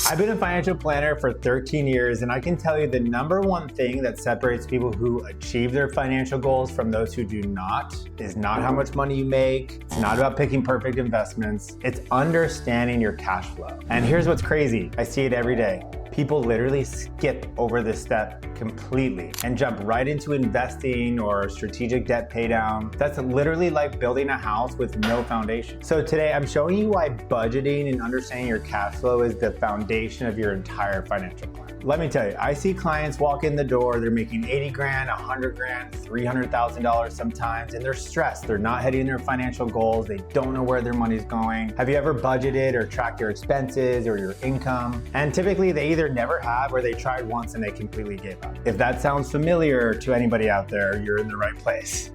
I've been a financial planner for 13 years, and I can tell you the number one thing that separates people who achieve their financial goals from those who do not is not how much money you make. It's not about picking perfect investments. It's understanding your cash flow. And here's what's crazy. I see it every day. People literally skip over this step completely and jump right into investing or strategic debt pay down. That's literally like building a house with no foundation. So today I'm showing you why budgeting and understanding your cash flow is the foundation of your entire financial plan. Let me tell you, I see clients walk in the door, they're making 80 grand, 100 grand, $300,000 sometimes, and they're stressed. They're not hitting their financial goals. They don't know where their money's going. Have you ever budgeted or tracked your expenses or your income? And typically they either never have or they tried once and they completely gave up. If that sounds familiar to anybody out there, you're in the right place.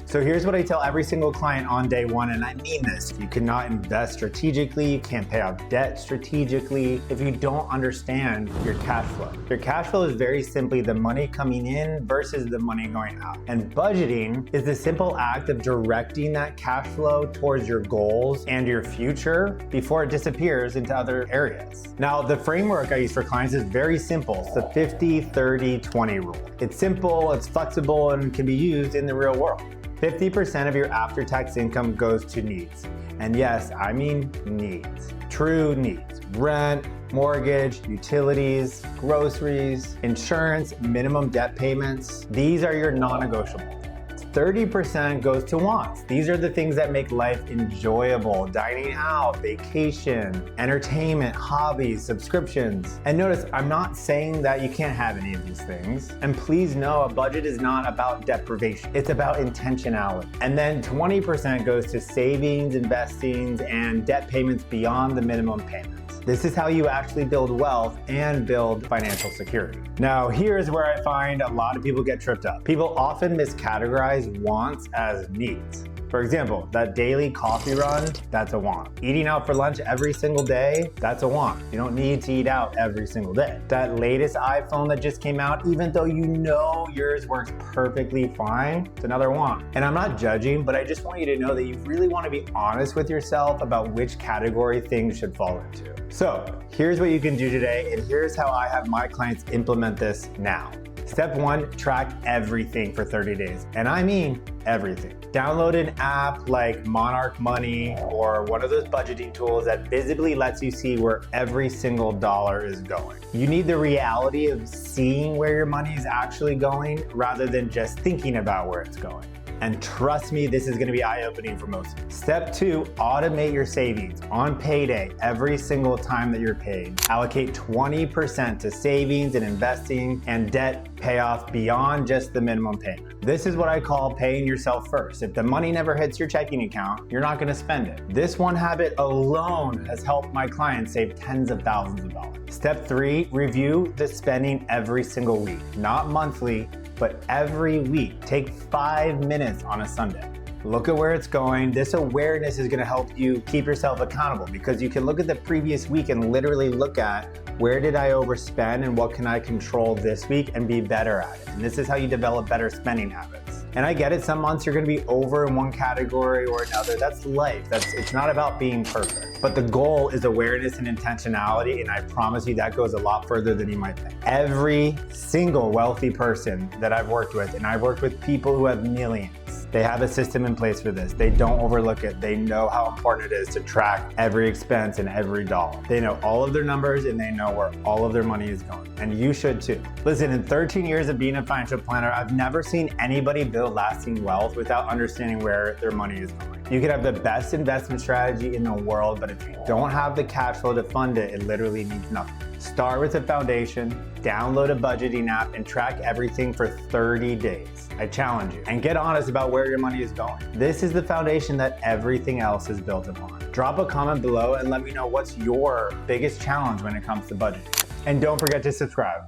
So here's what I tell every single client on day one, and I mean this. You cannot invest strategically, you can't pay off debt strategically if you don't understand your cash flow. Your cash flow is very simply the money coming in versus the money going out. And budgeting is the simple act of directing that cash flow towards your goals and your future before it disappears into other areas. Now, the framework I use for clients is very simple. It's the 50-30-20 rule. It's simple, it's flexible, and can be used in the real world. 50% of your after-tax income goes to needs. And yes, I mean needs. True needs. Rent, mortgage, utilities, groceries, insurance, minimum debt payments. These are your non-negotiables. 30% goes to wants. These are the things that make life enjoyable. Dining out, vacation, entertainment, hobbies, subscriptions. And notice, I'm not saying that you can't have any of these things. And please know, a budget is not about deprivation. It's about intentionality. And then 20% goes to savings, investings, and debt payments beyond the minimum payments. This is how you actually build wealth and build financial security. Now, here's where I find a lot of people get tripped up. People often miscategorize wants as needs. For example, that daily coffee run, that's a want. Eating out for lunch every single day, that's a want. You don't need to eat out every single day. That latest iPhone that just came out, even though you know yours works perfectly fine, it's another want. And I'm not judging, but I just want you to know that you really want to be honest with yourself about which category things should fall into. So here's what you can do today, and here's how I have my clients implement this now. Step one, track everything for 30 days. And I mean everything. Download an app like Monarch Money or one of those budgeting tools that visibly lets you see where every single dollar is going. You need the reality of seeing where your money is actually going rather than just thinking about where it's going. And trust me, this is gonna be eye-opening for most. Step two, automate your savings on payday every single time that you're paid. Allocate 20% to savings and investing and debt payoff beyond just the minimum payment. This is what I call paying yourself first. If the money never hits your checking account, you're not gonna spend it. This one habit alone has helped my clients save tens of thousands of dollars. Step three, review the spending every single week, not monthly, but every week. Take 5 minutes on a Sunday. Look at where it's going. This awareness is gonna help you keep yourself accountable because you can look at the previous week and literally look at where did I overspend and what can I control this week and be better at it. And this is how you develop better spending habits. And I get it, some months you're gonna be over in one category or another. That's life. It's not about being perfect. But the goal is awareness and intentionality, and I promise you that goes a lot further than you might think. Every single wealthy person that I've worked with, and I've worked with people who have millions, they have a system in place for this. They don't overlook it. They know how important it is to track every expense and every dollar. They know all of their numbers and they know where all of their money is going. And you should too. Listen, in 13 years of being a financial planner, I've never seen anybody build lasting wealth without understanding where their money is going. You could have the best investment strategy in the world, but if you don't have the cash flow to fund it, it literally means nothing. Start with a foundation, download a budgeting app, and track everything for 30 days. I challenge you. And get honest about where your money is going. This is the foundation that everything else is built upon. Drop a comment below and let me know what's your biggest challenge when it comes to budgeting. And don't forget to subscribe.